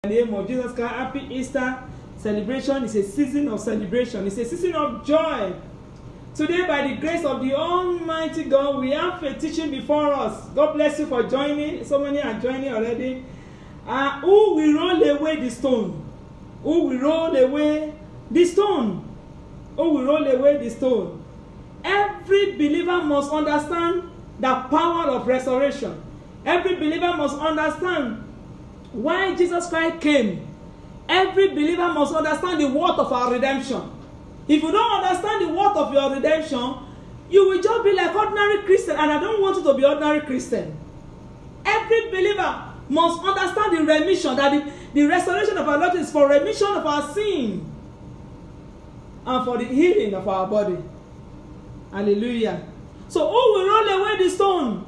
In the name of Jesus Christ, happy Easter celebration is a season of celebration. It's a season of joy. Today, by the grace of the Almighty God, we have a teaching before us. God bless you for joining. So many are joining already. Who will roll away the stone? Who will roll away the stone? Who will roll away the stone? Every believer must understand the power of resurrection. Every believer must understand why Jesus Christ came. Every believer must understand the worth of our redemption. If you don't understand the worth of your redemption, you will just be like ordinary Christian, and I don't want you to be ordinary Christian. Every believer must understand the remission, that the restoration of our Lord is for remission of our sin and for the healing of our body. Hallelujah. So who will roll away the stone?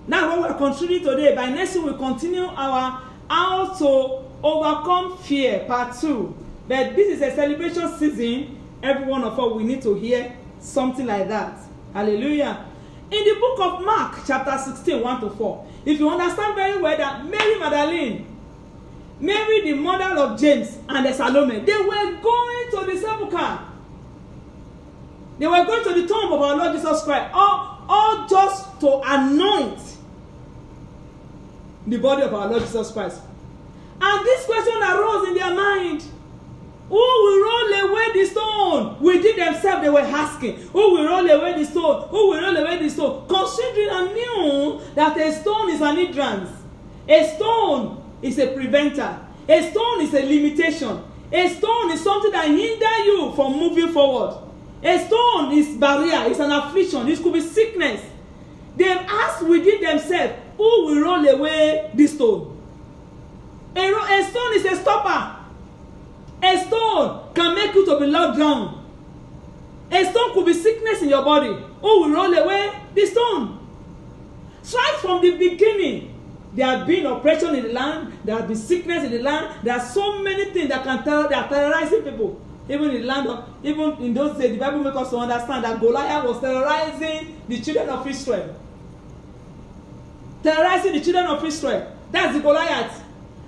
Now what we're considering today. By next week we'll continue our how to overcome fear part 2. But this is a celebration season. Every one of us, we need to hear something like that. Hallelujah. In the book of Mark chapter 16 1-4, if you understand very well that Mary Magdalene, Mary the mother of James and the Salome, they were going to the sepulchre. They were going to the tomb of our Lord Jesus Christ, all just to anoint the body of our Lord Jesus Christ. And this question arose in their mind. Who will roll away the stone? Within themselves they were asking, who will roll away the stone? Who will roll away the stone? Considering and knew that a stone is an hindrance. A stone is a preventer. A stone is a limitation. A stone is something that hinders you from moving forward. A stone is barrier, it's an affliction, it could be sickness. They asked within themselves, who will roll away this stone? A stone is a stopper. A stone can make you to be locked down. A stone could be sickness in your body. Who will roll away the stone? So right from the beginning, there have been oppression in the land, there has been sickness in the land, there are so many things that can tell, that are terrorizing people. Even in the land of, even in those days, the Bible makes us to understand that Goliath was terrorizing the children of Israel. Terrorizing the children of Israel. That's the Goliath.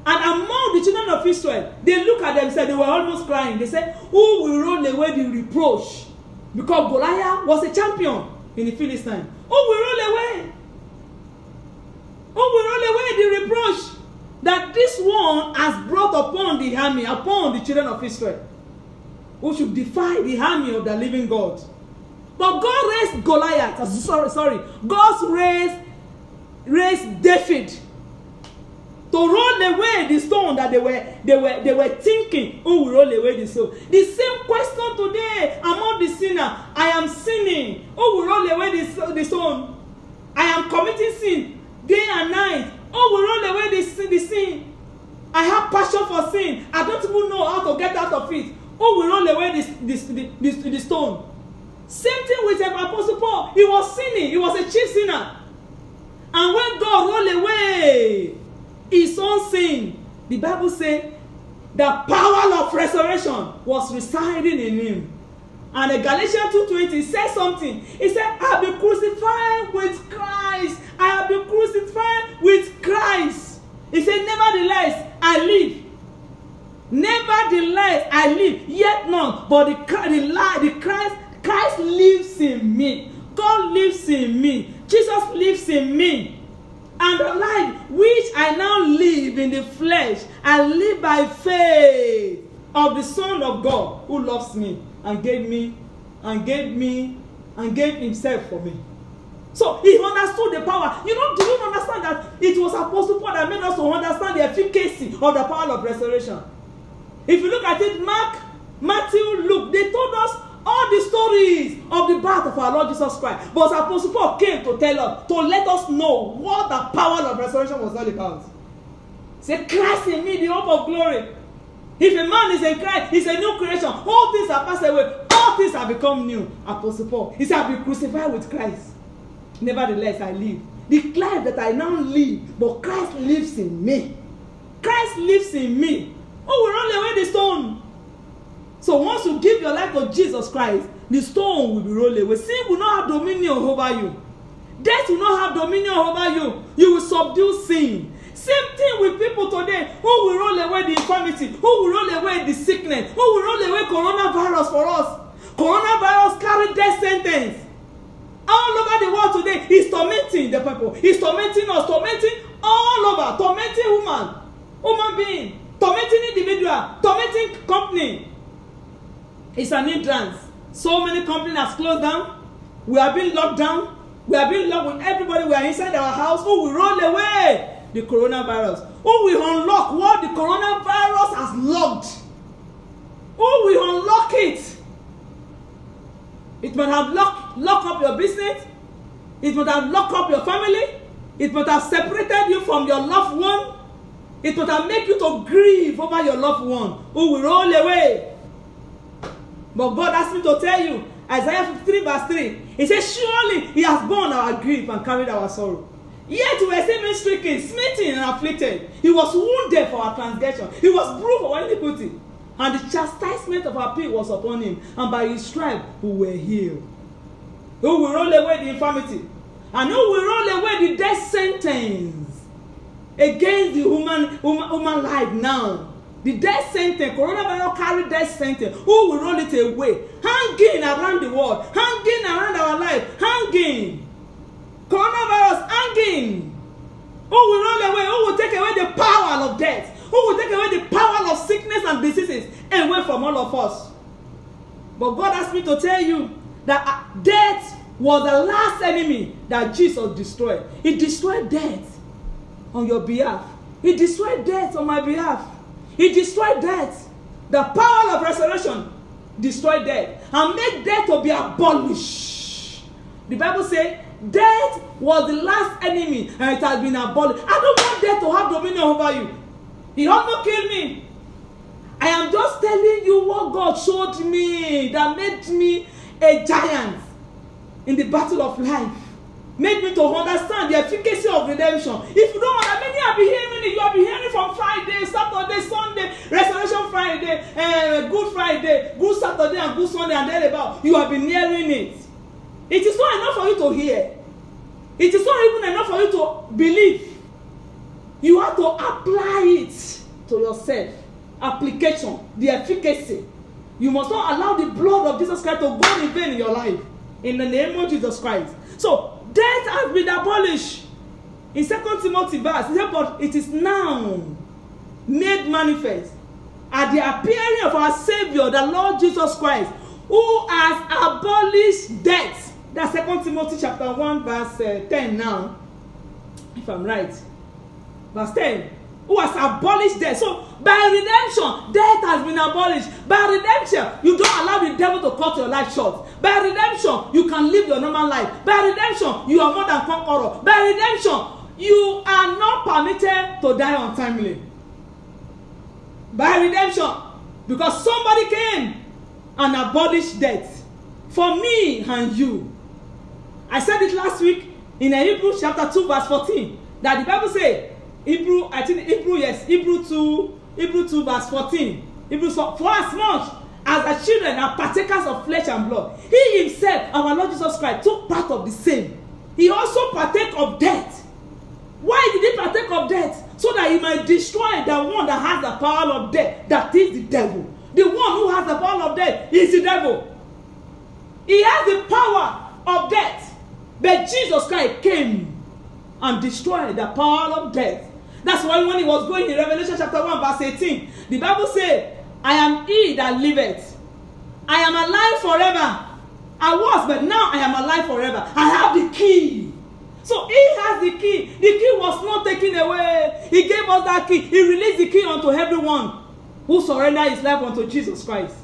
And among the children of Israel, they look at themselves, they were almost crying. They said, who will roll away the reproach? Because Goliath was a champion in the Philistines. Who will roll away? Who will roll away the reproach that this one has brought upon the army, upon the children of Israel? Who should defy the army of the living God? But God raised Goliath. God raised David to roll away the stone that they were thinking, who will roll away the stone? The same question today among the sinner. I am sinning. Who will roll away the stone? I am committing sin day and night. Who will roll away the sin? I have passion for sin. I don't even know how to get out of it. Who will roll away the stone? Same thing with Apostle Paul. He was sinning. He was a chief sinner. And when God rolled away his own sin, the Bible says the power of resurrection was residing in him. And in Galatians 2:20 says something. He said, I have been crucified with Christ. I have been crucified with Christ. He said, nevertheless, I live. Nevertheless, I live, yet not, but Christ lives in me. God lives in me. Jesus lives in me. And the life which I now live in the flesh, I live by faith of the Son of God who loves me and gave himself for me. So he understood the power. Do you understand that it was Apostle Paul that made us to understand the efficacy of the power of restoration? If you look at it, Mark, Matthew, Luke, they told us all the stories of the birth of our Lord Jesus Christ. But Apostle Paul came to tell us, to let us know what the power of resurrection was all about. Say, Christ in me, the hope of glory. If a man is in Christ, he's a new creation. All things are passed away. All things have become new. Apostle Paul, he said, I've been crucified with Christ. Nevertheless, I live. The life that I now live, but Christ lives in me. Christ lives in me. Who will roll away the stone? So once you give your life to Jesus Christ, the stone will be rolled away. Sin will not have dominion over you. Death will not have dominion over you. You will subdue sin. Same thing with people today who will roll away the infirmity, who will roll away the sickness, who will roll away coronavirus for us. Coronavirus carry death sentence. All over the world today, he's tormenting the people. He's tormenting us, tormenting all over, tormenting human being, tormenting individual, tormenting company. It's an hindrance. So many companies have closed down. We are being locked down. We are being locked with everybody. We are inside our house. Who will roll away the coronavirus? Who will unlock what the coronavirus has locked? Who will unlock it? It might have locked up your business. It might have locked up your family. It might have separated you from your loved one. It might have made you to grieve over your loved one who will roll away. But God asked me to tell you, Isaiah 53 verse 3, he says, surely he has borne our grief and carried our sorrow. Yet we were still stricken, smitten and afflicted. He was wounded for our transgression. He was bruised for our iniquity. And the chastisement of our peace was upon him. And by his stripe we were healed. Who will roll away the infirmity? And who will roll away the death sentence against the human life now? The death sentence, coronavirus carry death sentence. Who will roll it away? Hanging around the world, hanging around our life, hanging. Coronavirus hanging. Who will roll away? Who will take away the power of death? Who will take away the power of sickness and diseases away from all of us? But God asked me to tell you that death was the last enemy that Jesus destroyed. He destroyed death on your behalf. He destroyed death on my behalf. He destroyed death. The power of resurrection destroyed death and made death to be abolished. The Bible says death was the last enemy and it has been abolished. I don't want death to have dominion over you. He ought not kill me. I am just telling you what God showed me that made me a giant in the battle of life. Made me to understand the efficacy of redemption. If you don't understand, many have been hearing it. You have been hearing from Friday, Saturday, Sunday, Resurrection Friday, Good Friday, Good Saturday, and Good Sunday, and then about. You have been hearing it. It is not enough for you to hear. It is not even enough for you to believe. You have to apply it to yourself. Application, the efficacy. You must not allow the blood of Jesus Christ to go in vain in your life. In the name of Jesus Christ. So, death has been abolished. In 2 Timothy verse, it says, but it is now made manifest at the appearing of our Savior, the Lord Jesus Christ, who has abolished death. That's 2 Timothy chapter 1 verse 10 now, if I'm right. Verse 10. Who has abolished death. So, by redemption, death has been abolished. By redemption, you don't allow the devil to cut your life short. By redemption, you can live your normal life. By redemption, you are more than conqueror. By redemption, you are not permitted to die untimely. By redemption, because somebody came and abolished death for me and you. I said it last week in Hebrews chapter 2 verse 14 that the Bible says, Hebrew 2 verse 14. Hebrews for as much as the children are partakers of flesh and blood, he himself, our Lord Jesus Christ, took part of the same. He also partake of death. Why did he partake of death? So that he might destroy the one that has the power of death, that is the devil. The one who has the power of death is the devil. He has the power of death. But Jesus Christ came and destroyed the power of death. That's why when he was going in Revelation chapter 1 verse 18, the Bible said, I am he that liveth. I am alive forever. I was, but now I am alive forever. I have the key. So he has the key. The key was not taken away. He gave us that key. He released the key unto everyone who surrendered his life unto Jesus Christ.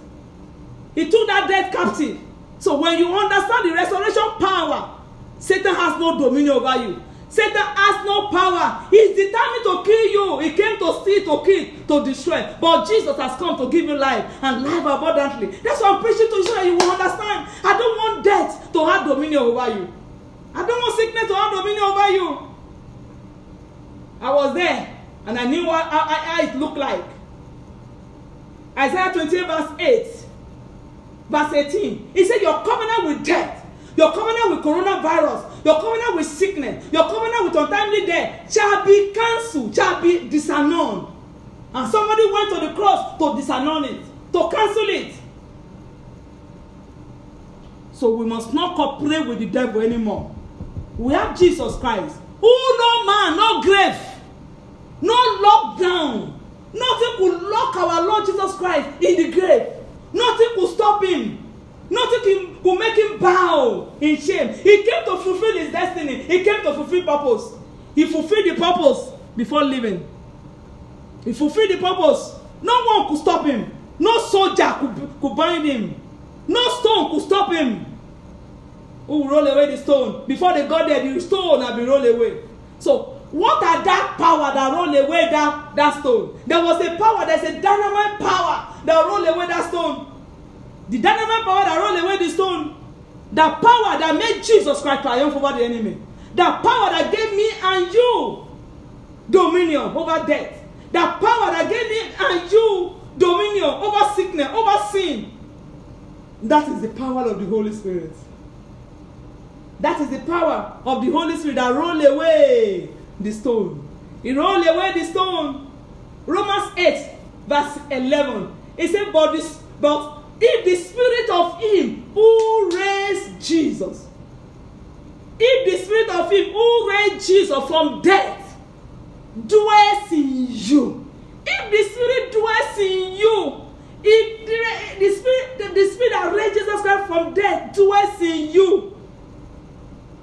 He took that death captive. So when you understand the resurrection power, Satan has no dominion over you. Satan has no power. He is determined to kill you. He came to steal, to kill, to destroy. But Jesus has come to give you life and life abundantly. That's why I'm preaching to you so that you will understand. I don't want death to have dominion over you. I don't want sickness to have dominion over you. I was there and I knew how it looked like. Isaiah 28 verse 8, verse 18. He said, your covenant with death, your covenant with coronavirus, your covenant with sickness, your covenant with untimely death shall be cancelled, shall be disannulled. And somebody went to the cross to disannul it, to cancel it. So we must not cooperate with the devil anymore. We have Jesus Christ, who no man, no grave, no lockdown, nothing could lock our Lord Jesus Christ in the grave. Nothing could stop him. Nothing could make him bow in shame. He came to fulfill his destiny. He came to fulfill purpose. He fulfilled the purpose before leaving. He fulfilled the purpose. No one could stop him. No soldier could bind him. No stone could stop him. Who will roll away the stone? Before they got there, the stone had been rolled away. So, what are that power that rolled away that stone? There was a power, there's a dynamite power that rolled away that stone. The dynamite power that rolled away the stone. The power that made Jesus Christ triumph over the enemy. The power that gave me and you dominion over death. The power that gave me and you dominion over sickness, over sin. That is the power of the Holy Spirit. That is the power of the Holy Spirit that rolled away the stone. He rolled away the stone. Romans 8, verse 11. It said, but if the spirit of him who raised Jesus, if the spirit of him who raised Jesus from death dwells in you, if the spirit dwells in you, if the spirit that raised Jesus Christ from death dwells in you,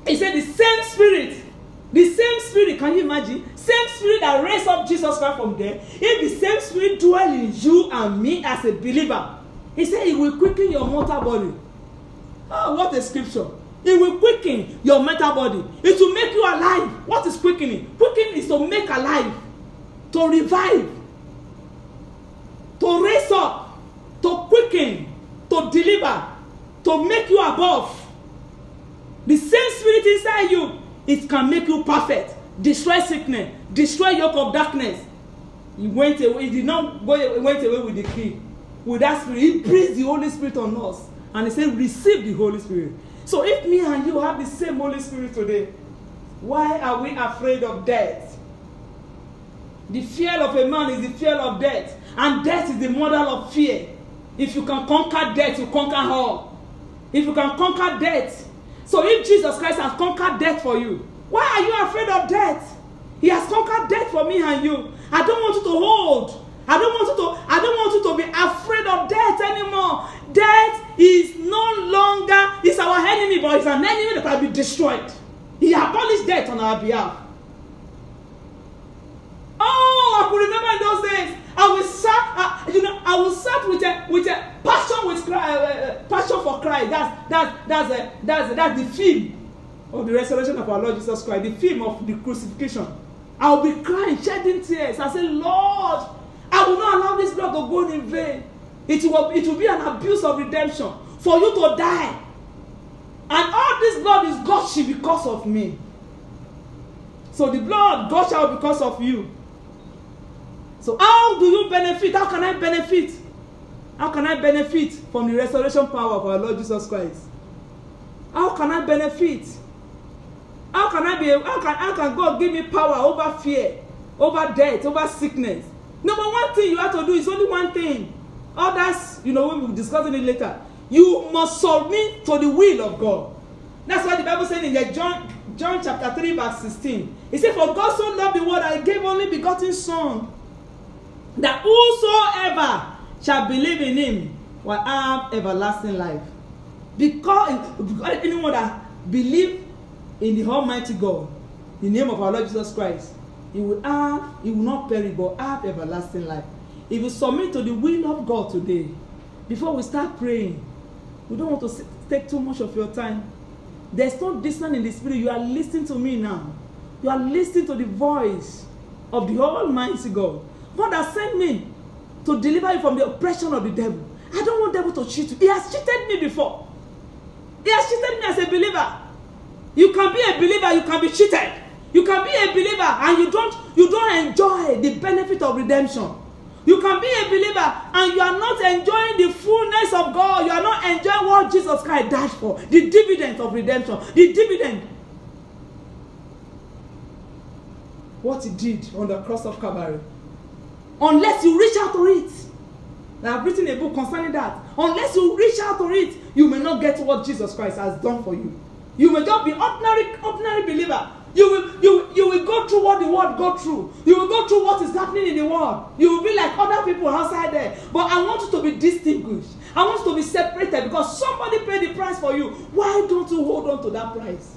he said the same spirit, can you imagine? Same spirit that raised up Jesus Christ from death, if the same spirit dwells in you and me as a believer, he said it will quicken your mortal body. Oh, what a scripture. It will quicken your mortal body. It will make you alive. What is quickening? Quickening is to make alive, to revive, to raise up, to quicken, to deliver, to make you above. The same spirit inside you, it can make you perfect, destroy sickness, destroy yoke of darkness. He went away. He did not go. He went away with the key. With that spirit, he breathed the Holy Spirit on us, and he said, "Receive the Holy Spirit." So, if me and you have the same Holy Spirit today, why are we afraid of death? The fear of a man is the fear of death, and death is the mother of fear. If you can conquer death, you conquer all. If you can conquer death, so if Jesus Christ has conquered death for you, why are you afraid of death? He has conquered death for me and you. I don't want you to hold. I don't want you to be afraid of death anymore. Death is no longer, it's our enemy, but it's an enemy that can be destroyed. He abolished death on our behalf. Oh, I could remember in those days, I was sat with a passion for Christ. That's the theme of the resurrection of our Lord Jesus Christ, the theme of the crucifixion. I will be crying, shedding tears. I say, Lord, I will not allow this blood to go in vain. It will be an abuse of redemption for you to die. And all this blood is gushing because of me. So the blood gush out because of you. So how do you benefit? How can I benefit? How can I benefit from the resurrection power of our Lord Jesus Christ? How can I benefit? How can God give me power over fear, over death, over sickness? Number one thing you have to do is only one thing. Others, we will discuss it later. You must submit to the will of God. That's why the Bible said in John chapter 3 verse 16. It said, for God so loved the world that he gave only begotten Son, that whosoever shall believe in him will have everlasting life. Because anyone that believes in the Almighty God, in the name of our Lord Jesus Christ, he will not perish but have everlasting life. If you submit to the will of God today, before we start praying, we don't want to take too much of your time. There's no distance in the spirit. You are listening to me now. You are listening to the voice of the Almighty God. God has sent me to deliver you from the oppression of the devil. I don't want the devil to cheat you. He has cheated me before. He has cheated me as a believer. You can be a believer, you can be cheated. You can be a believer and you don't enjoy the benefit of redemption. You can be a believer and you are not enjoying the fullness of God. You are not enjoying what Jesus Christ died for. The dividend of redemption. The dividend. What he did on the cross of Calvary. Unless you reach out to it. I've written a book concerning that. Unless you reach out to it, you may not get what Jesus Christ has done for you. You may just be ordinary believer. You will go through what the world go through. You will go through what is happening in the world. You will be like other people outside there. But I want you to be distinguished. I want you to be separated because somebody paid the price for you. Why don't you hold on to that price?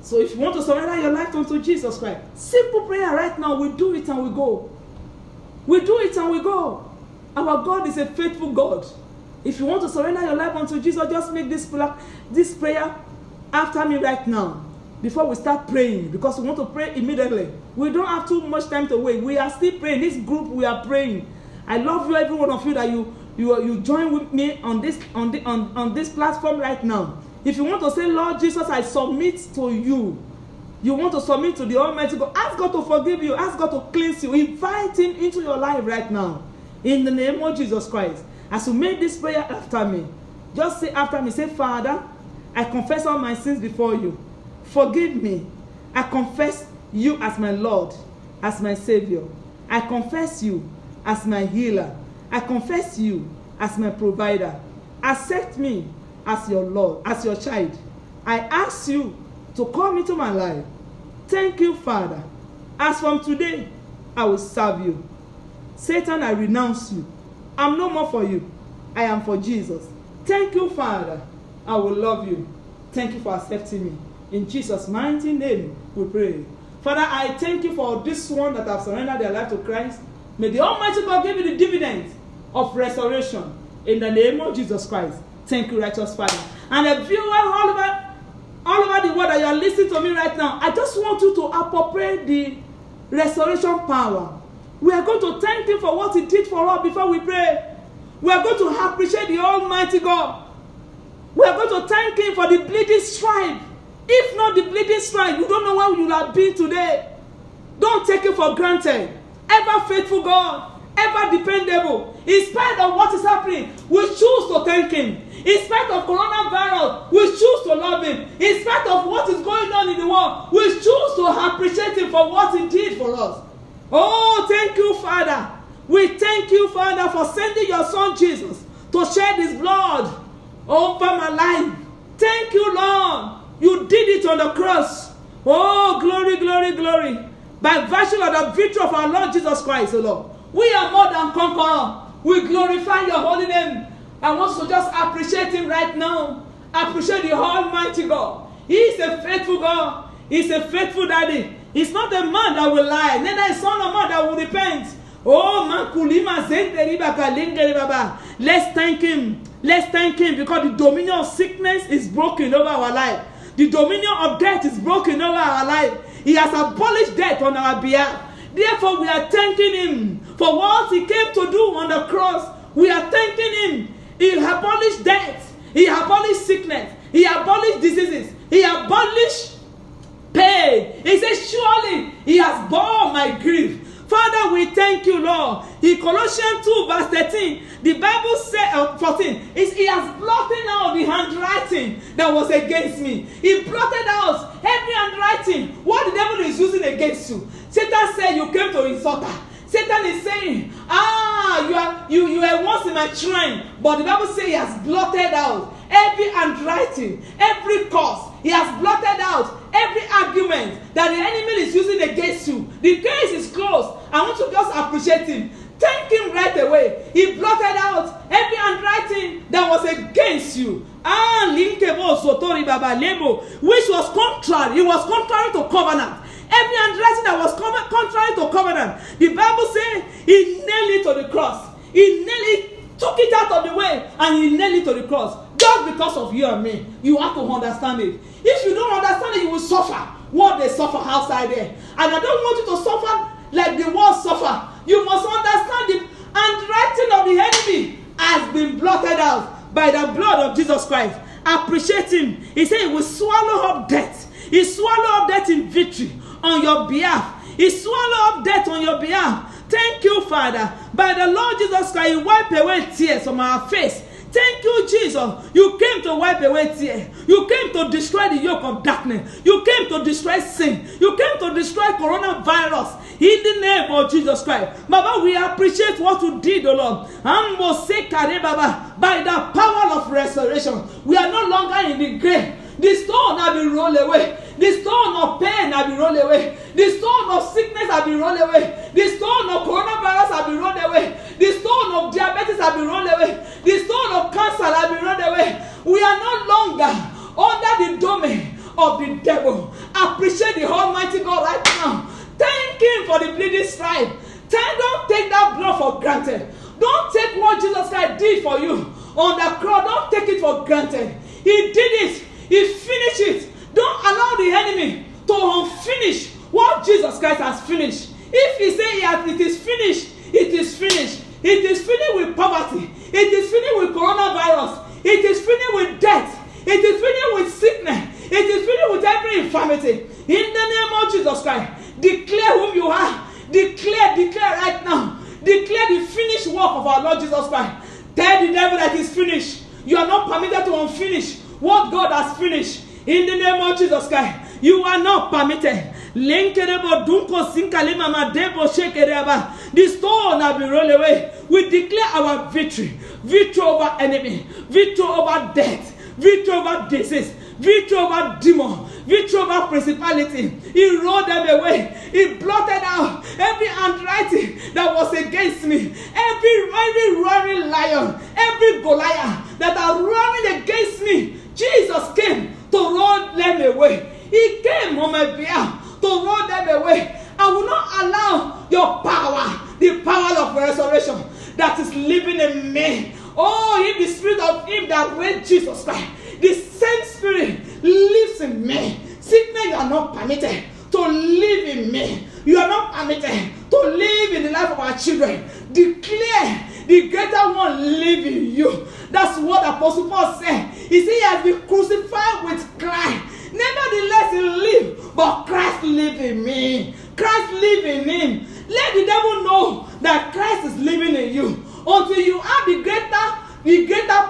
So if you want to surrender your life unto Jesus Christ, simple prayer right now, we do it and we go. We do it and we go. Our God is a faithful God. If you want to surrender your life unto Jesus, just make this prayer after me right now. Before we start praying, because we want to pray immediately. We don't have too much time to wait. We are still praying. This group, we are praying. I love you, every one of you, that you join with me on this platform right now. If you want to say, Lord Jesus, I submit to you. You want to submit to the Almighty God. Ask God to forgive you. Ask God to cleanse you. Invite Him into your life right now. In the name of Jesus Christ. As you make this prayer after me, just say after me, say, Father, I confess all my sins before you. Forgive me. I confess you as my Lord, as my Savior. I confess you as my healer. I confess you as my provider. Accept me as your Lord, as your child. I ask you to come into my life. Thank you, Father. As from today, I will serve you. Satan, I renounce you. I'm no more for you. I am for Jesus. Thank you, Father. I will love you. Thank you for accepting me. In Jesus' mighty name, we pray. Father, I thank you for this one that have surrendered their life to Christ. May the Almighty God give you the dividends of restoration. In the name of Jesus Christ. Thank you, righteous Father. And the viewer all over the world that you are listening to me right now, I just want you to appropriate the restoration power. We are going to thank Him for what He did for us before we pray. We are going to appreciate the Almighty God. We are going to thank Him for the bleeding stripe. If not the bleeding stripe, you don't know where you will have been today. Don't take it for granted. Ever faithful God, ever dependable. In spite of what is happening, we choose to thank Him. In spite of coronavirus, we choose to love Him. In spite of what is going on in the world, we choose to appreciate Him for what He did for us. Oh, thank you, Father. We thank you, Father, for sending your Son Jesus to shed His blood over my life. Thank you, Lord. You did it on the cross. Oh, glory, glory, glory. By virtue of the victory of our Lord Jesus Christ, O Lord. We are more than conquerors. We glorify your holy name. I want to just appreciate Him right now. Appreciate the Almighty God. He is a faithful God. He is a faithful Daddy. He's not a man that will lie, neither a son of man that will repent. Oh, let's thank Him. Let's thank Him because the dominion of sickness is broken over our life. The dominion of death is broken over our life. He has abolished death on our behalf. Therefore, we are thanking Him for what He came to do on the cross. We are thanking Him. He abolished death. He abolished sickness. He abolished diseases. He abolished pain. He says, surely He has borne my grief. Father, we thank you, Lord. In Colossians 2, verse 13, the Bible says, 14, He has blotted out the handwriting that was against me. He blotted out every handwriting. What the devil is using against you. Satan said you came to insult her. Satan is saying, you were once in my shrine. But the Bible says He has blotted out every handwriting, every curse. He has blotted out every argument that the enemy is using against you. The case is closed. I want to just appreciate Him. Thank Him right away. He blotted out every handwriting that was against you. Which was contrary. It was contrary to covenant. Every handwriting that was contrary to covenant. The Bible says He nailed it to the cross. He took it out of the way and He nailed it to the cross. Just because of you and me. You have to understand it. If you don't understand it, you will suffer what they suffer outside there. And I don't want you to suffer like the world suffer. You must understand the handwriting of the enemy has been blotted out by the blood of Jesus Christ. Appreciate Him. He said He will swallow up death. He swallowed up death in victory on your behalf. He swallowed up death on your behalf. Thank you, Father. By the Lord Jesus Christ, you wipe away tears from our face. Thank you, Jesus. You came to wipe away tears. You came to destroy the yoke of darkness. You came to destroy sin. You came to destroy coronavirus. In the name of Jesus Christ. Baba, we appreciate what you did, O Lord. By the power of restoration, we are no longer in the grave. The stone has been rolled away. The stone of pain has been rolled away. The stone of sickness has been rolled away. The stone of coronavirus has been rolled away. The stone of diabetes has been rolled away. The stone of cancer has been rolled away. We are no longer under the domain of the devil. Appreciate the Almighty God right now. Thank Him for the bleeding stripe. Don't take that blood for granted. Don't take what Jesus Christ did for you on the cross. Don't take it for granted. He did it. He finished it. Don't allow the enemy to unfinish what Jesus Christ has finished. If he say it is finished, it is finished. It is finished with poverty. It is finished with coronavirus. It is finished with death. It is finished with sickness. It is finished with every infirmity. In the name of Jesus Christ, declare whom you are. Declare right now. Declare the finished work of our Lord Jesus Christ. Tell the devil that it is finished. You are not permitted to unfinish what God has finished. In the name of Jesus Christ, you are not permitted. The stone has been rolled away. We declare our victory. Victory over enemy. Victory over death. Victory over disease. Victory over demon. Victory over principality. He rolled them away. He blotted out every handwriting that was against me. Every roaring lion. Every Goliath that are running against me. Jesus came to roll them away. He came on my behalf to roll them away. I will not allow your power, the power of restoration that is living in me. Oh, in the spirit of him that raised Jesus Christ, the same spirit lives in me. Sickness, you are not permitted to live in me. You are not permitted to live in the life of our children. Declare the greater one live in you. That's what Apostle Paul said. He said he has been crucified with Christ. Nevertheless, he live, but Christ live in me. Christ live in him. Let the devil know that Christ is living in you. Until you have the greater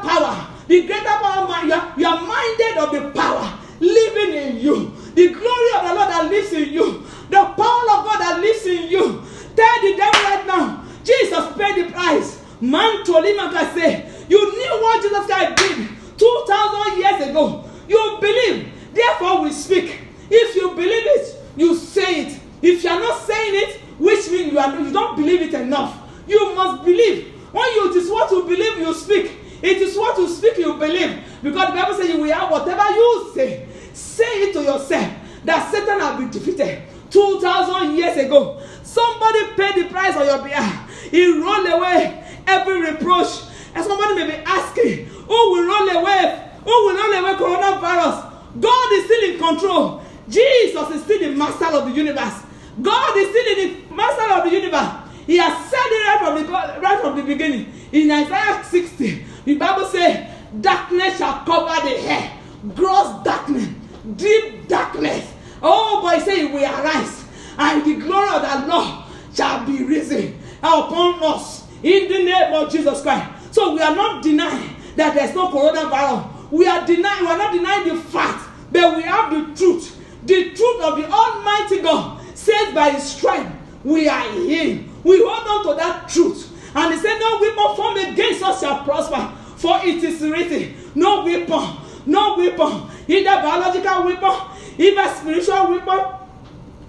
power, you are minded of the power living in you. The glory of the Lord that lives in you. The power of God that lives in you. Tell the devil right now, Jesus paid the price. Man told him, I say, you knew what Jesus Christ did 2,000 years ago. You believe, therefore we speak. If you believe it, you say it. If you are not saying it, which means you don't believe it enough. You must believe. It is what you believe, you speak. It is what you speak, you believe. Because the Bible says you will have whatever you say. Say it to yourself that Satan has been defeated 2,000 years ago. Somebody paid the price on your behalf. He rolled away every reproach. And somebody may be asking, who will roll away coronavirus? God is still in control. Jesus is still the master of the universe. God is still the master of the universe. He has said it right from the beginning. In Isaiah 60, the Bible says, darkness shall cover the air. Gross darkness, deep darkness. Oh, but he said, we arise, and the glory of the Lord shall be risen upon us in the name of Jesus Christ. So we are not denying that there's no coronavirus. We are not denying the fact, but we have the truth. The truth of the Almighty God says by his strength we are healed. We hold on to that truth. And he said, no weapon formed against us shall prosper. For it is written, no weapon, either biological weapon, either spiritual weapon,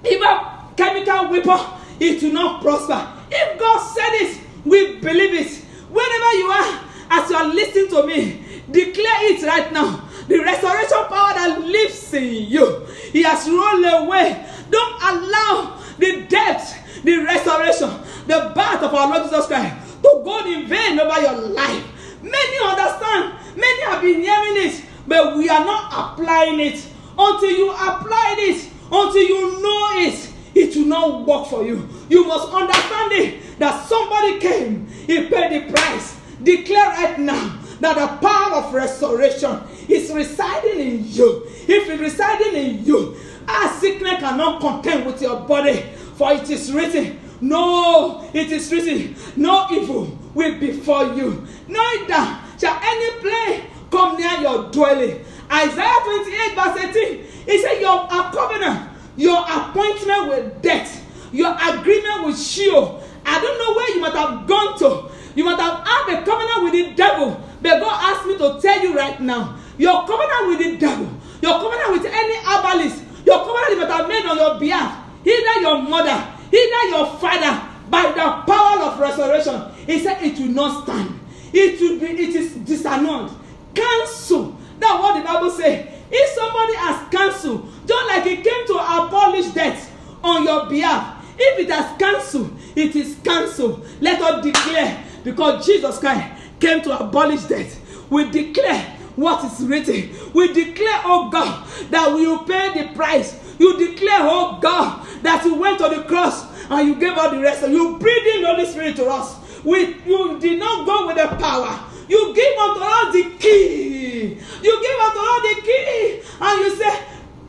either chemical weapon, it will not prosper. If God said it, we believe it. Wherever you are, as you are listening to me, declare it right now. The restoration power that lives in you, he has rolled away. Don't allow the death, the restoration, the birth of our Lord Jesus Christ to go in vain over your life. Many understand, many have been hearing it, but we are not applying it. Until you apply it, until you know it, it will not work for you. You must understand it, that somebody came, he paid the price. Declare right now that the power of restoration is residing in you. If it's residing in you, our sickness cannot contend with your body. For it is written, No, it is written, no evil will befall you, neither shall any plague come near your dwelling. Isaiah 28 verse 18, he said, your covenant, your appointment with death, your agreement with Sheol. I don't know where you might have gone to. You might have had a covenant with the devil, but God asked me to tell you right now, your covenant with the devil, your covenant with any herbalist, your covenant you might have made on your behalf, either your mother, either your father, by the power of resurrection, he said it will not stand. It is disannulled. Cancel. That's what the Bible says. If somebody has cancelled, just like he came to abolish death on your behalf, if it has cancelled, it is cancelled. Let us declare, because Jesus Christ came to abolish death. We declare what is written. We declare, oh God, that we will pay the price. You declare, oh God, that you went to the cross and you gave us the rest. You breathed in the Holy Spirit to us. You did not go with the power. You give unto us the key. You give unto us the key. And you say,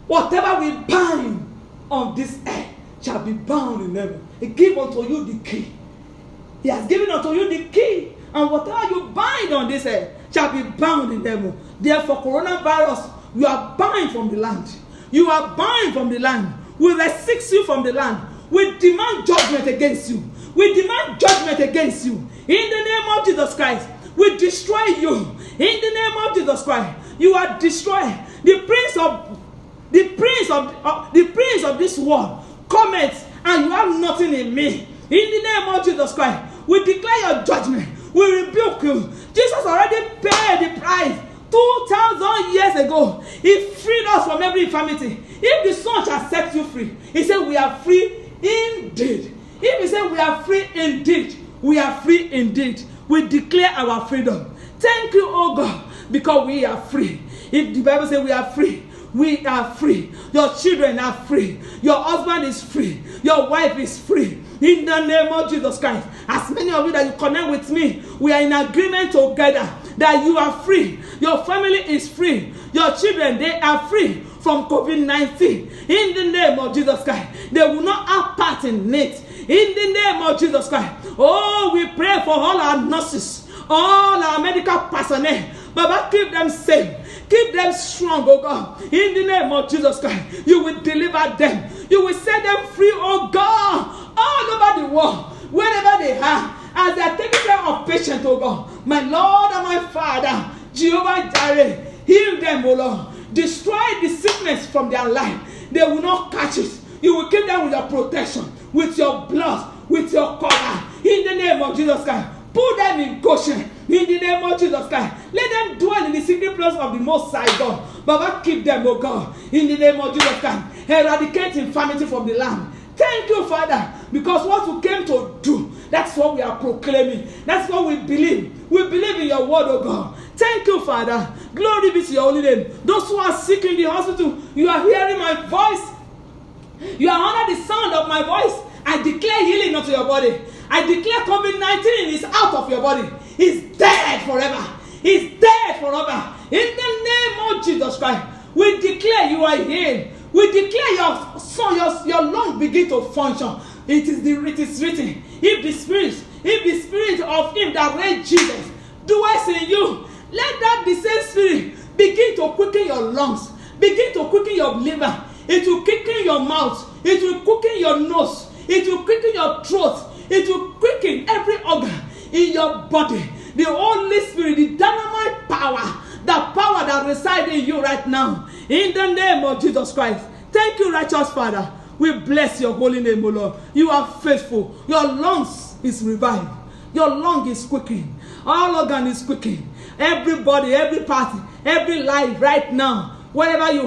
whatever we bind on this earth shall be bound in heaven. He gave unto you the key. He has given unto you the key. And whatever you bind on this earth shall be bound in heaven. Therefore, coronavirus, you are bound from the land. You are bound from the land. We restrict you from the land. We demand judgment against you. We demand judgment against you. In the name of Jesus Christ, we destroy you. In the name of Jesus Christ, you are destroyed. The prince of this world comments, and you have nothing in me. In the name of Jesus Christ, we declare your judgment. We rebuke you. Jesus already paid the price 2,000 years ago. He freed us from every infirmity. If the Son shall set you free, he said we are free indeed. If he said we are free indeed, we are free indeed. We declare our freedom. Thank you, oh God, because we are free. If the Bible says we are free, we are free. Your children are free. Your husband is free. Your wife is free. In the name of Jesus Christ, as many of you that you connect with me, we are in agreement together that you are free. Your family is free. Your children, they are free from COVID-19. In the name of Jesus Christ, they will not have part in it. In the name of Jesus Christ. Oh, we pray for all our nurses, all our medical personnel. Baba, keep them safe. Keep them strong, oh God. In the name of Jesus Christ, you will deliver them. You will set them free, oh God, all over the world, wherever they are, as they are taking care of patients, oh God. My Lord and my Father, Jehovah Jireh, heal them, oh Lord. Destroy the sickness from their life. They will not catch it. You will keep them with your protection, with your blood, with your cover. In the name of Jesus Christ, put them in Goshen. In the name of Jesus Christ, let them dwell in the secret place of the Most High God. Baba, keep them, oh God. In the name of Jesus Christ, eradicate infirmity from the land. Thank you, Father, because what you came to do, that's what we are proclaiming. That's what we believe. We believe in your word, oh God. Thank you, Father. Glory be to your holy name. Those who are sick in the hospital, you are hearing my voice. You are under the sound of my voice. I declare healing unto your body. I declare COVID-19 is out of your body. He's dead forever. He's dead forever. In the name of Jesus Christ, we declare you are healed. We declare your lungs begin to function. It is written. If the spirit of him that raised Jesus dwells in you, let that the same spirit begin to quicken your lungs, begin to quicken your liver. It will quicken your mouth. It will quicken your nose. It will quicken your throat. It will quicken every organ in your body. The Holy Spirit, the dynamite power, the power that resides in you right now. In the name of Jesus Christ. Thank you, righteous Father. We bless your holy name, O Lord. You are faithful. Your lungs is revived. Your lung is quickened. All organ is quickened. Everybody, every party, every life right now, wherever you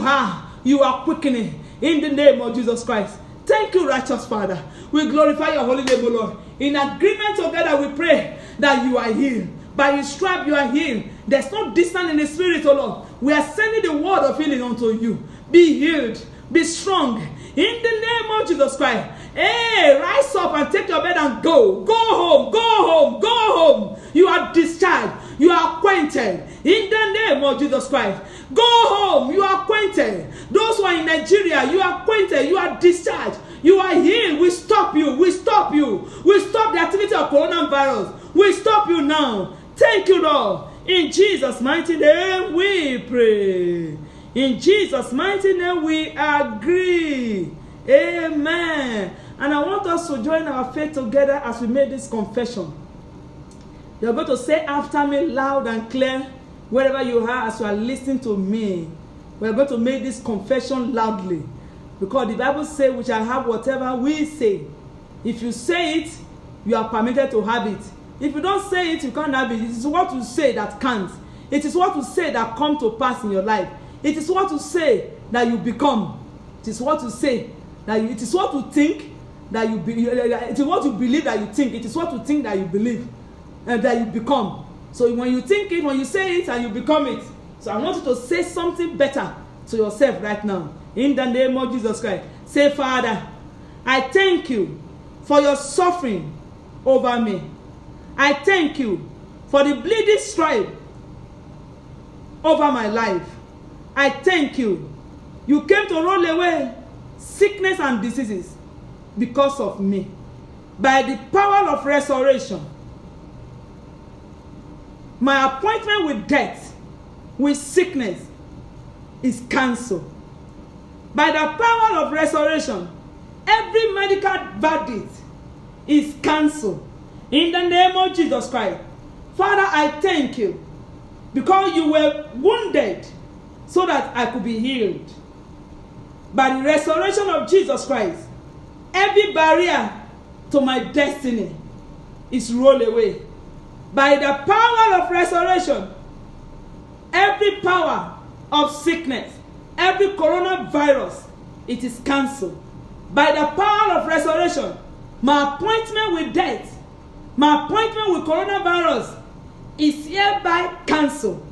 are quickening. In the name of Jesus Christ. Thank you, righteous Father. We glorify your holy name, O Lord. In agreement together, we pray that you are healed. By your stripe, you are healed. There's no distance in the spirit, O Lord. We are sending the word of healing unto you. Be healed. Be strong. In the name of Jesus Christ. Hey, rise up and take your bed and go. Go home. Go home. Go home. You are discharged. You are acquainted. In the name of Jesus Christ. Go home. You are acquainted. Those who are in Nigeria, you are acquainted. You are discharged. You are healed. We stop you. We stop you. coronavirus. We stop you now. Thank you, Lord. In Jesus' mighty name we pray. In Jesus' mighty name we agree. Amen. And I want us to join our faith together as we make this confession. You're going to say after me loud and clear, wherever you are as you are listening to me. We're going to make this confession loudly. Because the Bible says we shall have whatever we say. If you say it, you are permitted to have it. If you don't say it, you can't have it. It is what you say that counts. It is what you say that comes to pass in your life. It is what you say that you become. It is what you say that you, it is what you think that you be, it is what you believe that you think. It is what you think that you believe and that you become. So when you think it, when you say it, and you become it. So I want you to say something better to yourself right now. In the name of Jesus Christ. Say, Father, I thank you for your suffering over me. I thank you for the bleeding stripe over my life. I thank you. You came to roll away sickness and diseases because of me. By the power of resurrection, my appointment with death, with sickness, is cancelled. By the power of resurrection, every medical verdict is cancelled. In the name of Jesus Christ. Father, I thank you because you were wounded so that I could be healed. By the resurrection of Jesus Christ, every barrier to my destiny is rolled away. By the power of resurrection, every power of sickness, every coronavirus, it is cancelled. By the power of resurrection, my appointment with death, my appointment with coronavirus is hereby cancelled.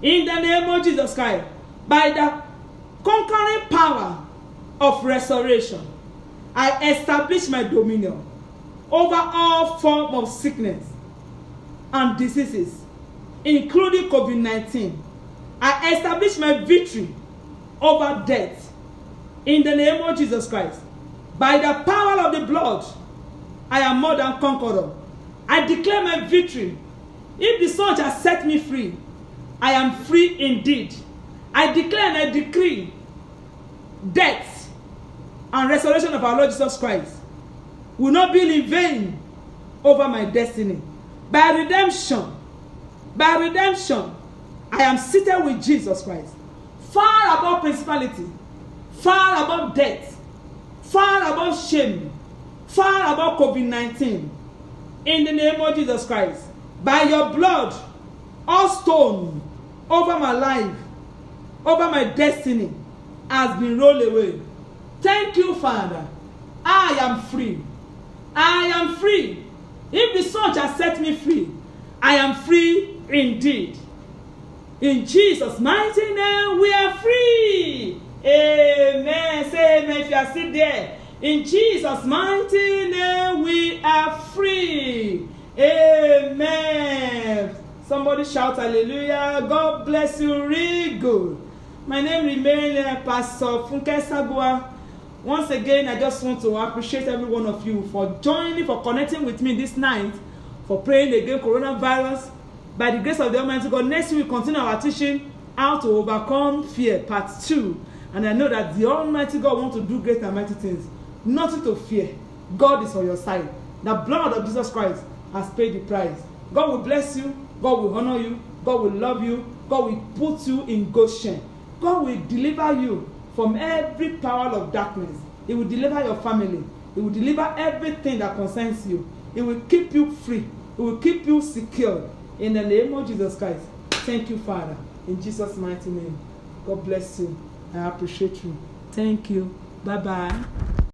In the name of Jesus Christ, by the conquering power of resurrection, I establish my dominion over all forms of sickness and diseases, including COVID-19. I establish my victory over death. In the name of Jesus Christ, by the power of the blood, I am more than conqueror. I declare my victory. If the Son shall set me free, I am free indeed. I declare and I decree death and resurrection of our Lord Jesus Christ will not be in vain over my destiny. By redemption, I am seated with Jesus Christ, far above principality, far above death, far above shame, far above COVID-19. In the name of Jesus Christ, by your blood, all stone over my life, over my destiny, has been rolled away. Thank you, Father. I am free. I am free. If the Son shall set me free, I am free indeed. In Jesus' mighty name, we are free. Amen. Say amen if you are still there. In Jesus' mighty name, we are free. Amen. Somebody shout hallelujah. God bless you. Really good. My name remains Pastor Funke Sagua. Once again, I just want to appreciate every one of you for joining, for connecting with me this night, for praying against coronavirus. By the grace of the Almighty God, next week we continue our teaching, How to Overcome Fear, Part 2. And I know that the Almighty God wants to do great and mighty things. Nothing to fear. God is on your side. The blood of Jesus Christ has paid the price. God will bless you. God will honor you. God will love you. God will put you in Goshen. God will deliver you from every power of darkness. He will deliver your family. He will deliver everything that concerns you. He will keep you free. He will keep you secure. In the name of Jesus Christ. Thank you, Father. In Jesus' mighty name. God bless you. I appreciate you. Thank you. Bye-bye.